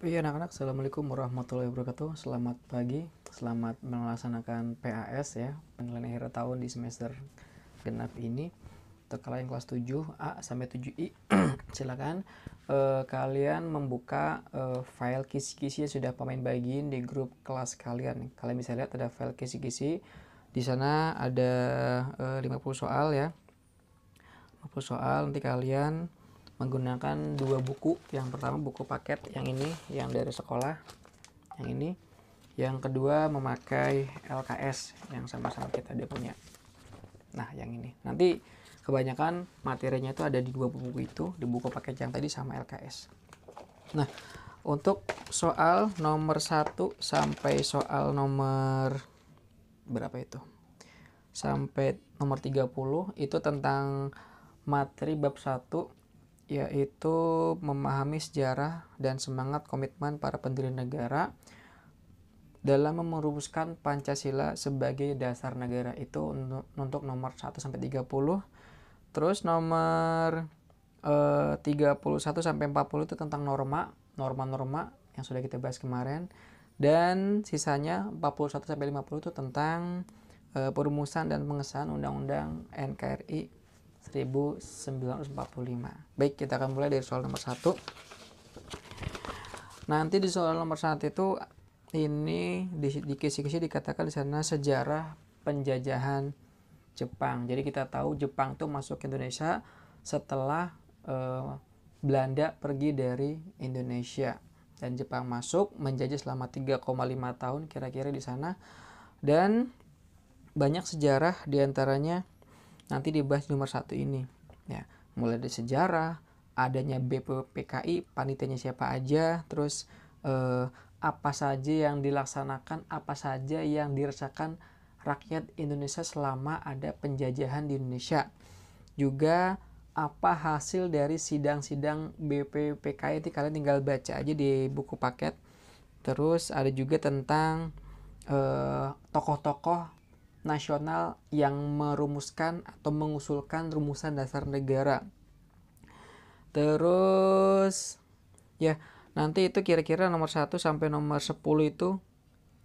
Iya anak-anak, Assalamualaikum warahmatullahi wabarakatuh. Selamat pagi, selamat melaksanakan PAS ya, penilaian akhir tahun di semester genap ini. Untuk kalian kelas 7A sampai 7I, silakan kalian membuka file kisi-kisi yang sudah pemain bagiin di grup kelas kalian. Kalian bisa lihat ada file kisi-kisi. Di sana ada 50 soal ya. 50 soal, nanti kalian menggunakan dua buku. Yang pertama buku paket yang ini, yang dari sekolah, yang ini. Yang kedua memakai LKS yang sama-sama kita dia punya. Nah yang ini nanti kebanyakan materinya itu ada di dua buku itu, di buku paket yang tadi sama LKS. Nah untuk soal nomor 1 sampai soal nomor berapa itu, sampai nomor 30 itu tentang materi bab 1, yaitu memahami sejarah dan semangat komitmen para pendiri negara dalam merumuskan Pancasila sebagai dasar negara. Itu untuk nomor 1 sampai 30. Terus nomor 31 sampai 40 itu tentang norma-norma yang sudah kita bahas kemarin. Dan sisanya 41 sampai 50 itu tentang perumusan dan pengesahan Undang-Undang NKRI 1945. Baik, kita akan mulai dari soal nomor 1. Nanti di soal nomor 1 itu ini di kisi-kisi dikatakan di sana sejarah penjajahan Jepang. Jadi kita tahu Jepang tuh masuk ke Indonesia setelah Belanda pergi dari Indonesia, dan Jepang masuk menjajah selama 3,5 tahun kira-kira di sana. Dan banyak sejarah diantaranya nanti dibahas di nomor 1 ini ya, mulai dari sejarah adanya BPPKI, panitianya siapa aja, terus apa saja yang dilaksanakan, apa saja yang dirasakan rakyat Indonesia selama ada penjajahan di Indonesia, juga apa hasil dari sidang-sidang BPPKI. Itu kalian tinggal baca aja di buku paket. Terus ada juga tentang tokoh-tokoh nasional yang merumuskan atau mengusulkan rumusan dasar negara. Terus ya, nanti itu kira-kira nomor 1 sampai nomor 10 itu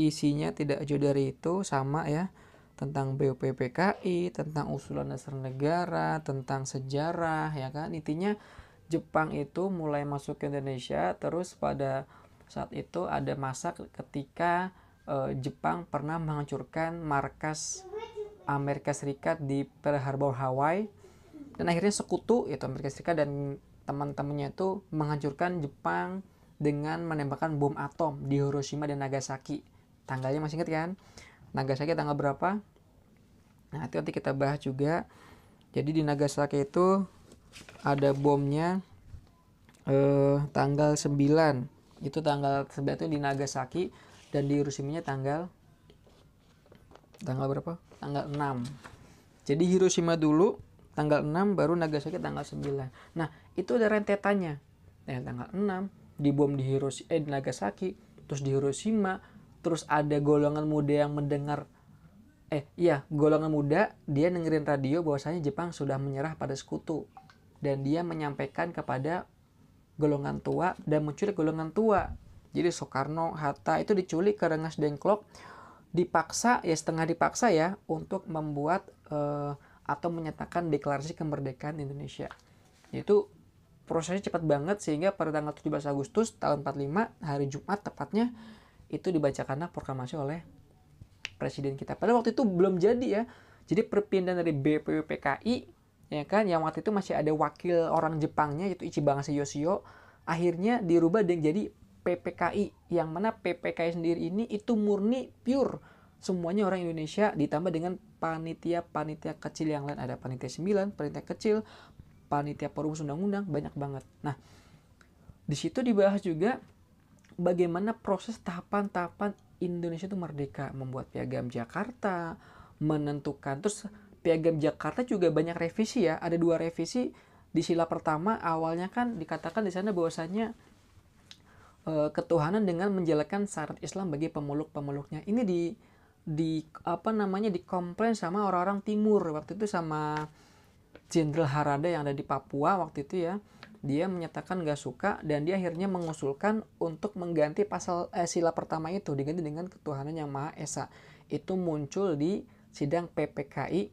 isinya tidak jauh dari itu, sama ya, tentang BPPKI, tentang usulan dasar negara, tentang sejarah ya kan. Intinya Jepang itu mulai masuk ke Indonesia, terus pada saat itu ada masa ketika Jepang pernah menghancurkan markas Amerika Serikat di Pearl Harbor, Hawaii, dan akhirnya sekutu itu Amerika Serikat dan teman-temannya itu menghancurkan Jepang dengan menembakkan bom atom di Hiroshima dan Nagasaki. Tanggalnya masih ingat kan? Nagasaki tanggal berapa? Nah itu nanti kita bahas juga. Jadi di Nagasaki itu ada bomnya tanggal 9. Itu tanggal 9 itu di Nagasaki, dan di Hiroshima tanggal berapa? Tanggal 6. Jadi Hiroshima dulu tanggal 6, baru Nagasaki tanggal 9. Nah, itu ada rentetannya. Tanggal 6 dibom di di Nagasaki, terus di Hiroshima, terus ada golongan muda yang mendengar golongan muda dia dengerin radio bahwasanya Jepang sudah menyerah pada sekutu, dan dia menyampaikan kepada golongan tua dan menculik golongan tua. Jadi Soekarno, Hatta itu diculik ke Rengas Dengklok, dipaksa ya, setengah dipaksa ya, untuk membuat atau menyatakan deklarasi kemerdekaan Indonesia. Itu prosesnya cepat banget, sehingga pada tanggal 17 Agustus tahun 45, hari Jumat tepatnya, itu dibacakanlah proklamasi oleh presiden kita. Pada waktu itu belum jadi ya. Jadi perpindahan dari BPPKI ya kan, yang waktu itu masih ada wakil orang Jepangnya yaitu Ichibangase Yoshio, akhirnya dirubah dan jadi PPKI, yang mana PPKI sendiri ini itu murni pure semuanya orang Indonesia, ditambah dengan panitia-panitia kecil yang lain. Ada panitia 9, panitia kecil, panitia perumus undang-undang, banyak banget. Nah, di situ dibahas juga bagaimana proses tahapan-tahapan Indonesia itu merdeka, membuat Piagam Jakarta, menentukan. Terus Piagam Jakarta juga banyak revisi ya, ada 2 revisi. Di sila pertama awalnya kan dikatakan di sana bahwasanya ketuhanan dengan menjalankan syarat Islam bagi pemeluk-pemeluknya. Ini dikomplain sama orang-orang timur waktu itu, sama Jenderal Harada yang ada di Papua waktu itu ya. dia menyatakan nggak suka dan dia akhirnya mengusulkan untuk mengganti sila pertama itu diganti dengan ketuhanan yang Maha Esa. Itu muncul di sidang PPKI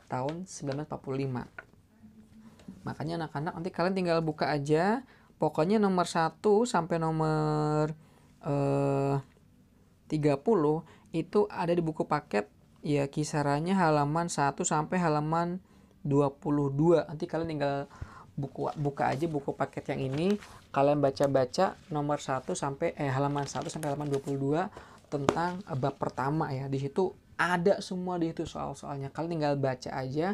tahun 1945. Makanya anak-anak nanti kalian tinggal buka aja, pokoknya nomor 1 sampai nomor 30 itu ada di buku paket ya, kisarannya halaman 1 sampai halaman 22. Nanti kalian tinggal buka aja buku paket yang ini, kalian baca-baca nomor 1 sampai halaman 1 sampai halaman 22 tentang bab pertama ya. Di situ ada semua di itu soal-soalnya. Kalian tinggal baca aja.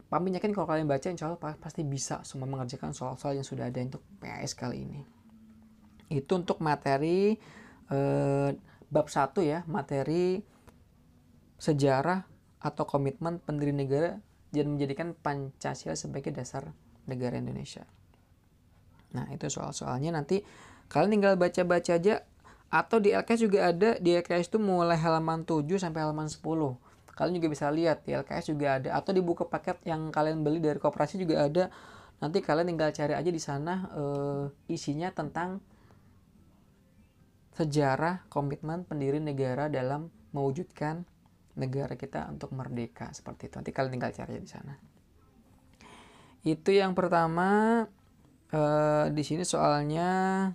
Pami yakin kalau kalian baca insya Allah pasti bisa semua mengerjakan soal-soal yang sudah ada untuk PAS kali ini. Itu untuk materi bab 1 ya, materi sejarah atau komitmen pendiri negara dan menjadikan Pancasila sebagai dasar negara Indonesia. Nah, itu soal-soalnya nanti kalian tinggal baca-baca aja, atau di LKS juga ada. Di LKS itu mulai halaman 7 sampai halaman 10. Kalian juga bisa lihat di LKS juga ada, atau di buku paket yang kalian beli dari koperasi juga ada. Nanti kalian tinggal cari aja di sana, isinya tentang sejarah komitmen pendiri negara dalam mewujudkan negara kita untuk merdeka, seperti itu. Nanti kalian tinggal cari di sana. Itu yang pertama. Di sini soalnya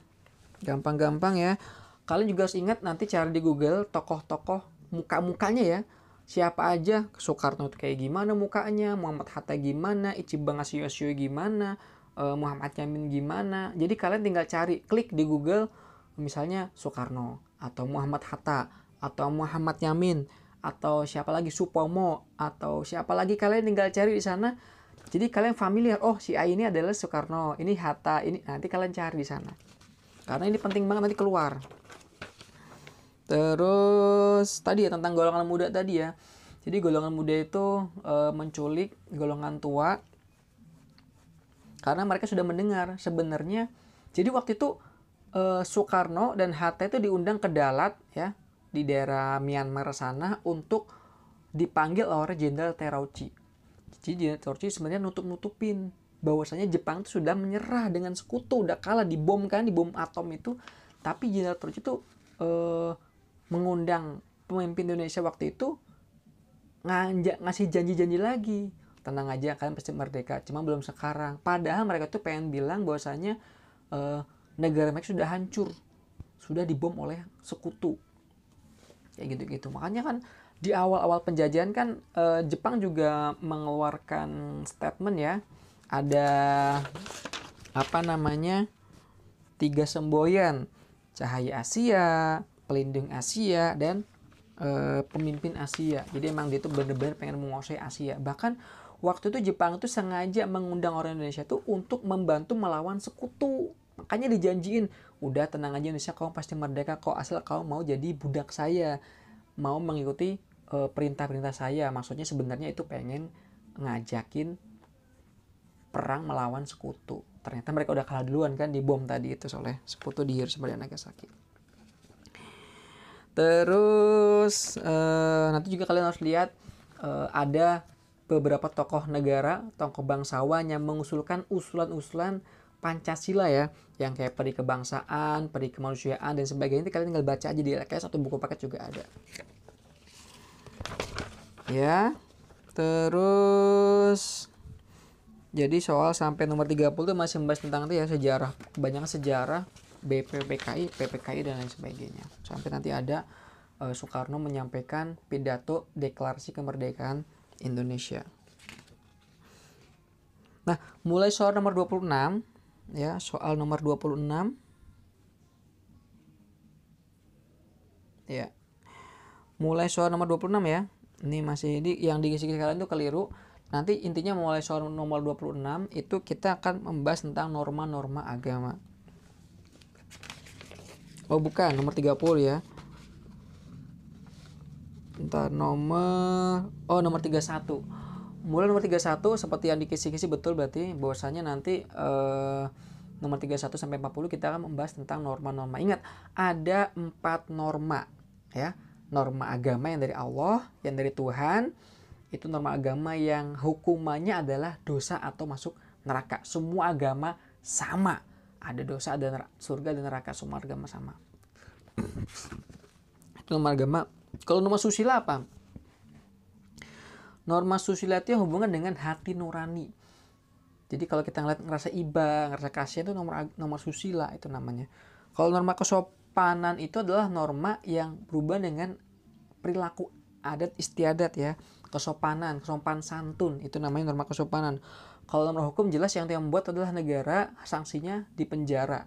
gampang-gampang ya. Kalian juga harus ingat nanti cari di Google tokoh-tokoh muka-mukanya ya. Siapa aja, Soekarno itu kayak gimana mukanya, Muhammad Hatta gimana, Ichiban Ashiyosho gimana, Muhammad Yamin gimana. Jadi kalian tinggal cari, klik di Google misalnya Soekarno atau Muhammad Hatta atau Muhammad Yamin atau siapa lagi, Supomo atau siapa lagi, kalian tinggal cari di sana. Jadi kalian familiar, oh si A ini adalah Soekarno, ini Hatta, ini nanti kalian cari di sana. Karena ini penting banget nanti keluar. Terus tadi ya tentang golongan muda tadi ya. Jadi golongan muda itu menculik golongan tua karena mereka sudah mendengar sebenarnya. Jadi waktu itu Soekarno dan Hatta itu diundang ke Dalat ya, di daerah Myanmar sana untuk dipanggil oleh Jenderal Terauchi. Jadi Jenderal Terauchi sebenarnya nutup-nutupin bahwasanya Jepang itu sudah menyerah dengan sekutu, udah kalah di bom atom itu. Tapi Jenderal Terauchi itu mengundang pemimpin Indonesia waktu itu ngasih janji-janji lagi. Tenang aja, kalian pasti merdeka, cuma belum sekarang. Padahal mereka tuh pengen bilang bahwasanya negara mereka sudah hancur, sudah dibom oleh sekutu. Kayak gitu-gitu. Makanya kan di awal-awal penjajahan kan Jepang juga mengeluarkan statement ya. Ada apa namanya? 3 semboyan. Cahaya Asia, pelindung Asia, dan pemimpin Asia. Jadi emang dia tuh benar-benar pengen menguasai Asia. Bahkan waktu itu Jepang itu sengaja mengundang orang Indonesia tuh untuk membantu melawan sekutu. Makanya dijanjiin, udah tenang aja Indonesia, kamu pasti merdeka kok, asal kamu mau jadi budak saya, mau mengikuti perintah-perintah saya. Maksudnya sebenarnya itu pengen ngajakin perang melawan sekutu. Ternyata mereka udah kalah duluan kan, di bom tadi itu oleh sekutu di Hiroshima dan Nagasaki. Terus nanti juga kalian harus lihat ada beberapa tokoh negara, tokoh bangsawan yang mengusulkan usulan-usulan Pancasila ya, yang kayak peri kebangsaan, peri kemanusiaan dan sebagainya. Nanti kalian tinggal baca aja di LKS atau buku paket juga ada. Ya. Terus jadi soal sampai nomor 30 itu masih membahas tentang itu ya, sejarah, kebanyakan sejarah, BPPKI, PPKI dan lain sebagainya. Sampai nanti ada Soekarno menyampaikan pidato deklarasi kemerdekaan Indonesia. Nah, mulai soal nomor 26 ya, soal nomor 26 ya. Mulai soal nomor 26 ya. Ini masih yang dikisi kalian itu keliru. Nanti intinya mulai soal nomor 26 itu kita akan membahas tentang norma-norma agama. Oh bukan, nomor 30 ya. Entar nomor 31. Mulai nomor 31 seperti yang dikisi-kisi betul, berarti bahwasanya nanti nomor 31 sampai 40 kita akan membahas tentang norma-norma. Ingat, ada 4 norma ya. Norma agama yang dari Allah, yang dari Tuhan. Itu norma agama yang hukumannya adalah dosa atau masuk neraka. Semua agama sama. Ada dosa, ada surga, dan neraka. Semua agama sama. Itu norma agama. Kalau norma susila apa? Norma susila itu yang hubungan dengan hati nurani. Jadi kalau kita ngerasa iba, ngerasa kasihan, itu nomor susila itu namanya. Kalau norma kesopanan itu adalah norma yang berubah dengan perilaku adat istiadat ya. Kesopanan, kesopan santun, itu namanya norma kesopanan. Kalau norma hukum jelas yang membuat adalah negara, sanksinya di penjara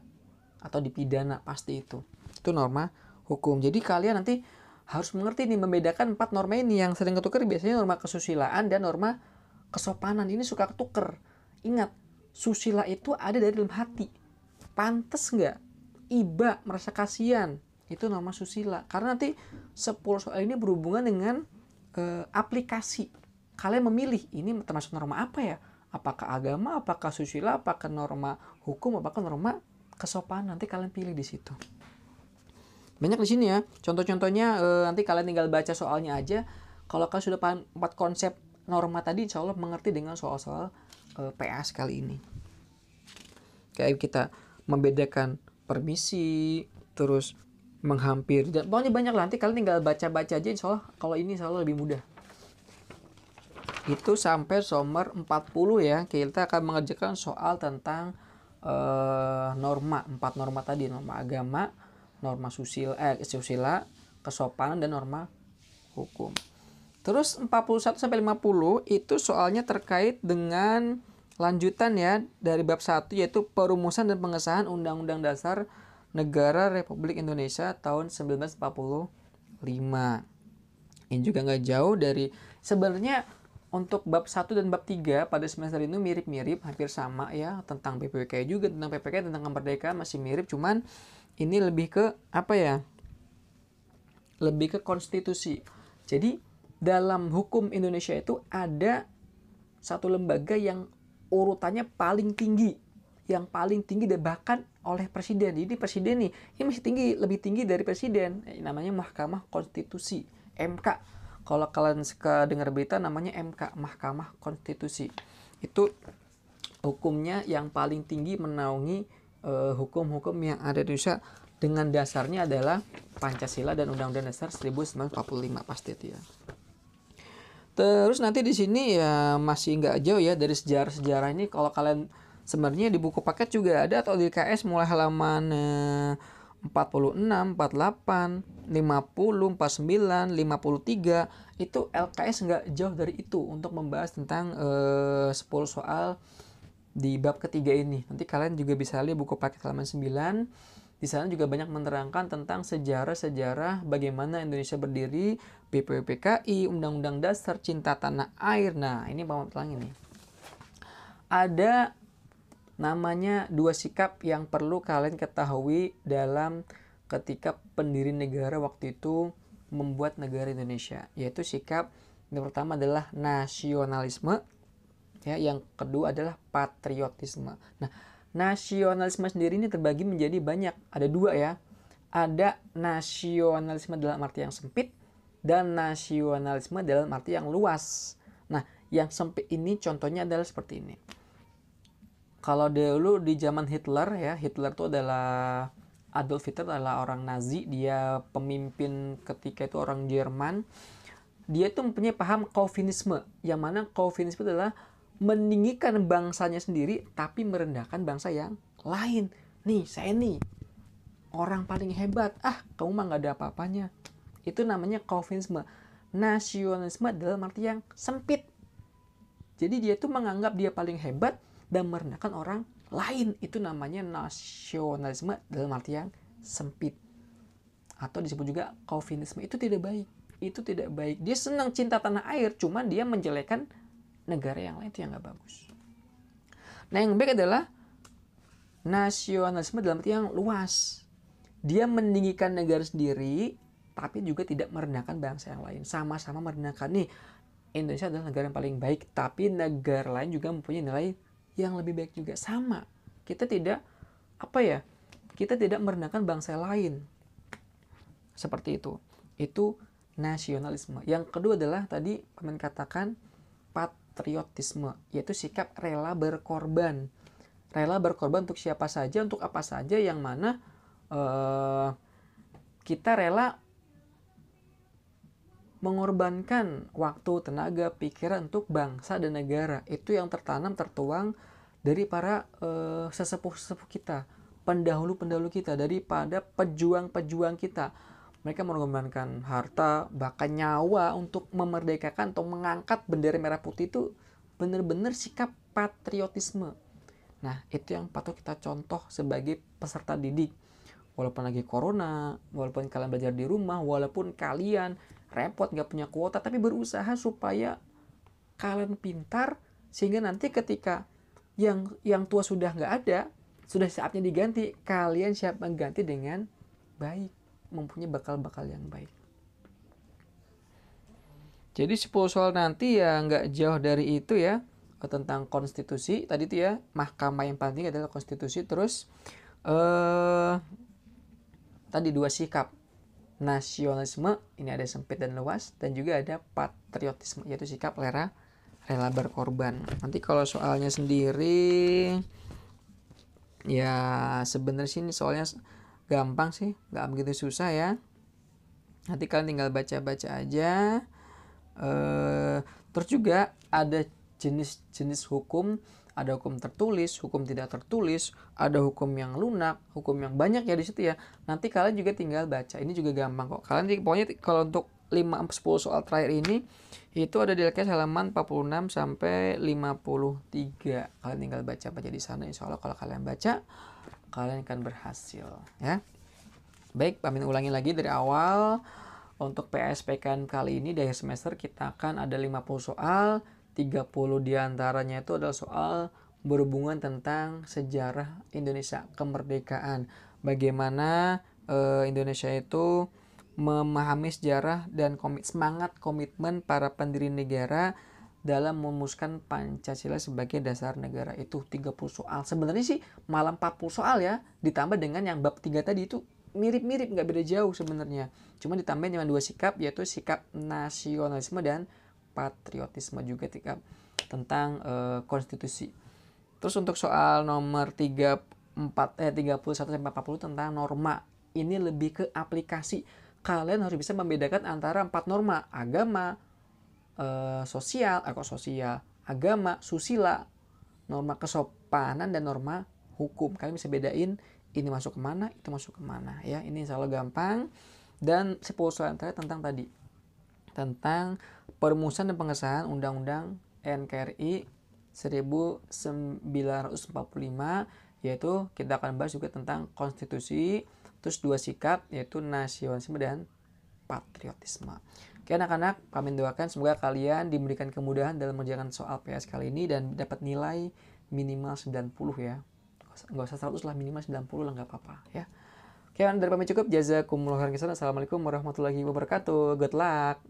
atau dipidana, pasti itu. Itu norma hukum. Jadi kalian nanti harus mengerti nih, membedakan 4 norma ini. Yang sering ketuker biasanya norma kesusilaan dan norma kesopanan. Ini suka ketuker. Ingat, susila itu ada dari dalam hati. Pantes nggak iba, merasa kasihan, itu norma susila. Karena nanti 10 soal ini berhubungan dengan aplikasi. Kalian memilih, ini termasuk norma apa ya? Apakah agama, apakah susila, apakah norma hukum, apakah norma kesopanan? Nanti kalian pilih di situ. Banyak di sini ya. Contoh-contohnya nanti kalian tinggal baca soalnya aja. Kalau kalian sudah paham 4 konsep norma tadi, insya Allah mengerti dengan soal-soal PA kali ini. Kayak kita membedakan permisi, terus menghampiri, dan pokoknya banyak lah. Nanti kalian tinggal baca-baca aja, insya Allah kalau ini insya Allah lebih mudah. Itu sampai nomor 40 ya. Kita akan mengerjakan soal tentang norma. 4 norma tadi, norma agama, norma susila, kesopanan, dan norma hukum. Terus 41 sampai 50 itu soalnya terkait dengan lanjutan ya dari bab 1, yaitu perumusan dan pengesahan Undang-Undang Dasar Negara Republik Indonesia tahun 1945. Ini juga nggak jauh dari, sebenarnya untuk bab 1 dan bab 3 pada semester ini mirip-mirip, hampir sama ya. Tentang PPK juga, tentang PPK, tentang kemerdekaan masih mirip, cuman ini lebih ke apa ya? Lebih ke konstitusi. Jadi dalam hukum Indonesia itu ada satu lembaga yang urutannya paling tinggi, yang paling tinggi dan bahkan oleh presiden. Jadi presiden nih, ini masih tinggi, lebih tinggi dari presiden. Namanya Mahkamah Konstitusi, MK. Kalau kalian suka dengar berita namanya MK, Mahkamah Konstitusi. Itu hukumnya yang paling tinggi, menaungi hukum-hukum yang ada di Indonesia, dengan dasarnya adalah Pancasila dan Undang-Undang Dasar 1945, pasti itu ya. Terus nanti di sini ya masih nggak jauh ya dari sejarah-sejarah ini. Kalau kalian sebenarnya di buku paket juga ada, atau di KS mulai halaman 46, 48, 50, 49, 53, itu LKS nggak jauh dari itu untuk membahas tentang 10 soal di bab ketiga ini. Nanti kalian juga bisa lihat buku paket halaman 9. Di sana juga banyak menerangkan tentang sejarah-sejarah bagaimana Indonesia berdiri, BPUPKI, Undang-Undang Dasar, Cinta Tanah Air. Nah, ini Pak Telang ini. Ada namanya 2 sikap yang perlu kalian ketahui dalam ketika pendiri negara waktu itu membuat negara Indonesia, yaitu sikap yang pertama adalah nasionalisme, ya, yang kedua adalah patriotisme. Nah, nasionalisme sendiri ini terbagi menjadi banyak, ada 2 ya. Ada nasionalisme dalam arti yang sempit dan nasionalisme dalam arti yang luas. Nah, yang sempit ini contohnya adalah seperti ini. Kalau dulu di zaman Hitler ya, Hitler itu adalah Adolf Hitler adalah orang Nazi, dia pemimpin ketika itu orang Jerman. Dia itu mempunyai paham Calvinisme, yang mana Calvinisme adalah meninggikan bangsanya sendiri tapi merendahkan bangsa yang lain. Nih, saya nih orang paling hebat, kamu mah nggak ada apa-apanya. Itu namanya Calvinisme. Nasionalisme dalam arti yang sempit. Jadi dia tuh menganggap dia paling hebat dan merendahkan orang lain. Itu namanya nasionalisme dalam arti yang sempit. Atau disebut juga Calvinisme. Itu tidak baik. Itu tidak baik. Dia senang cinta tanah air, cuman dia menjelekkan negara yang lain, itu yang gak bagus. Nah, yang baik adalah nasionalisme dalam arti yang luas. Dia meninggikan negara sendiri, tapi juga tidak merendahkan bangsa yang lain. Sama-sama merendahkan. Nih, Indonesia adalah negara yang paling baik, tapi negara lain juga mempunyai nilai yang lebih baik juga. Sama. Kita tidak, kita tidak merendahkan bangsa lain. Seperti itu. Itu nasionalisme. Yang kedua adalah tadi Paman katakan patriotisme, yaitu sikap rela berkorban. Rela berkorban untuk siapa saja, untuk apa saja, yang mana kita rela mengorbankan waktu, tenaga, pikiran untuk bangsa dan negara. Itu yang tertanam, tertuang dari para sesepuh-sesepuh kita, pendahulu-pendahulu kita, daripada pejuang-pejuang kita. Mereka mengorbankan harta, bahkan nyawa untuk memerdekakan atau mengangkat bendera merah putih. Itu benar-benar sikap patriotisme. Nah, itu yang patut kita contoh sebagai peserta didik. Walaupun lagi corona, walaupun kalian belajar di rumah, walaupun kalian repot gak punya kuota, tapi berusaha supaya kalian pintar, sehingga nanti ketika yang tua sudah gak ada, sudah saatnya diganti, kalian siap mengganti dengan baik, mempunyai bakal-bakal yang baik. Jadi 10 soal nanti ya gak jauh dari itu ya, tentang konstitusi tadi tuh ya. Mahkamah yang penting adalah konstitusi. Terus tadi 2 sikap, nasionalisme, ini ada sempit dan luas, dan juga ada patriotisme, yaitu sikap rela berkorban. Nanti kalau soalnya sendiri ya sebenarnya sih ini soalnya gampang sih, gak begitu susah ya. Nanti kalian tinggal baca-baca aja. Terus juga ada jenis-jenis hukum. Ada hukum tertulis, hukum tidak tertulis, ada hukum yang lunak, hukum yang banyak ya di situ ya. Nanti kalian juga tinggal baca. Ini juga gampang kok. Kalian pokoknya kalau untuk 5-10 soal terakhir ini itu ada di LKS halaman 46 sampai 53. Kalian tinggal baca-baca di sana. Insya Allah kalau kalian baca, kalian akan berhasil ya. Baik, pamit ulangi lagi dari awal. Untuk PASPKN kali ini di akhir semester kita akan ada 50 soal. 30 diantaranya itu adalah soal berhubungan tentang sejarah Indonesia, kemerdekaan. Bagaimana Indonesia itu memahami sejarah dan semangat komitmen para pendiri negara dalam merumuskan Pancasila sebagai dasar negara. Itu 30 soal. Sebenarnya sih malah 40 soal ya, ditambah dengan yang bab 3 tadi itu mirip-mirip, nggak beda jauh sebenarnya. Cuma ditambahin dengan 2 sikap, yaitu sikap nasionalisme dan patriotisme, juga tentang konstitusi. Terus untuk soal nomor 31 sampai 40 tentang norma, ini lebih ke aplikasi. Kalian harus bisa membedakan antara 4 norma: agama, sosial, agama, susila, norma kesopanan, dan norma hukum. Kalian bisa bedain ini masuk kemana, itu masuk kemana ya. Ini insya Allah gampang. Dan 10 soal terakhir tentang tadi, tentang perumusan dan pengesahan Undang-Undang NKRI 1945, yaitu kita akan bahas juga tentang konstitusi. Terus 2 sikap, yaitu nasionalisme dan patriotisme. Oke anak-anak, kami doakan semoga kalian diberikan kemudahan dalam mengerjakan soal PS kali ini dan dapat nilai minimal 90 ya. Nggak usah 100 lah, minimal 90 lah, nggak apa-apa ya. Oke, dari kami cukup. Jazakumullah khairan. Assalamualaikum warahmatullahi wabarakatuh. Good luck.